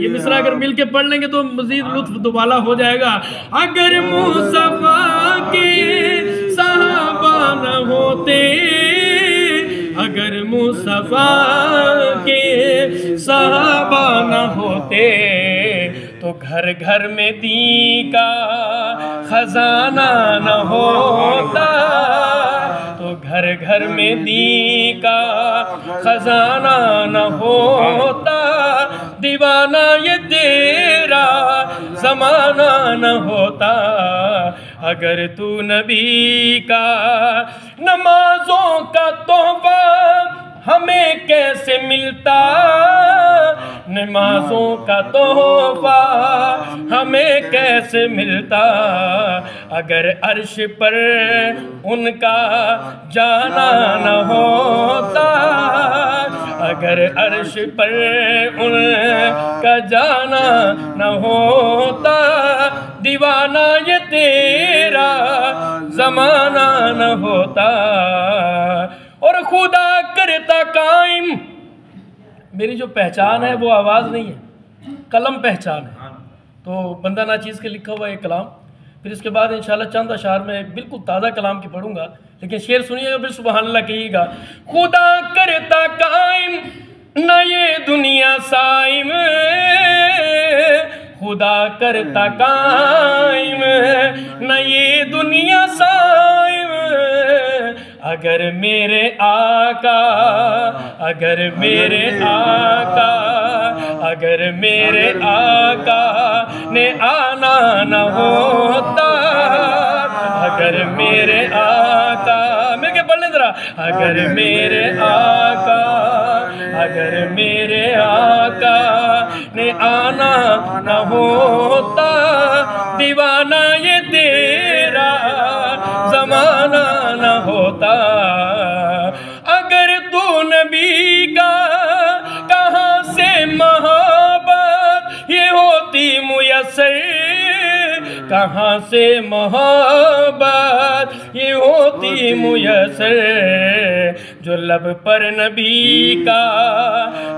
ये मिसरा अगर मिल के पढ़ लेंगे तो मजीद लुत्फ दुबाला हो जाएगा। अगर मुस्तफा के सहाबा न होते, अगर मुस्तफा के सहाबा न होते, तो घर घर में दी का खजाना न होता, तो घर घर में दी का खजाना न होता, दीवाना ये तेरा जमाना न होता। अगर तू नबी का नमाजों का तोहफा हमें कैसे मिलता, नमाजों का तोहफा हमें कैसे मिलता, अगर अर्श पर उनका जाना न होता, अगर अर्श पर उनका जाना न होता, दीवाना ये तेरा जमाना न होता। और खुदा करता कायम, मेरी जो पहचान है वो आवाज़ नहीं है, कलम पहचान है। तो बंदा नाचीज़ के लिखा हुआ ये कलाम, फिर इसके बाद इंशाल्लाह चंद अशार में बिल्कुल ताज़ा कलाम की पढ़ूंगा, लेकिन शेर सुनिएगा फिर सुबहान अल्लाह कहिएगा। खुदा करता कायम न ये दुनिया साइम, खुदा करता कायम न ये दुनिया साइम, अगर मेरे आका, अगर मेरे आका, अगर मेरे आका ने आना न होता, अगर मेरे आका, मेरे के पढ़ ले जरा, अगर मेरे आका, अगर मेरे आका ने आना न होता, दीवाना ये तेरा जमाना न होता। अगर तू नबी का कहाँ से मोहब्बत ये होती मुयस्सर, कहाँ से मोहब्बत ये होती मुयस्सर, जो लब पर नबी का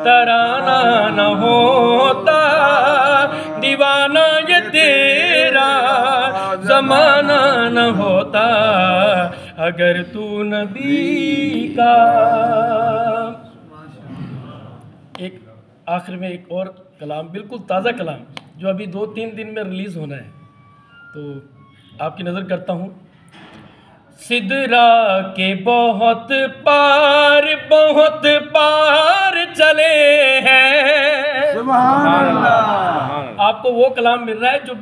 तराना न होता, दीवाना ये तेरा जमाना न होता। अगर तू नबी का, एक आखिर में एक और कलाम, बिल्कुल ताज़ा कलाम जो अभी 2-3 दिन में रिलीज़ होना है, तो आपकी नज़र करता हूँ। सिदरा के बहुत पार चले हैं, सुभान अल्लाह। आपको वो कलाम मिल रहा है जो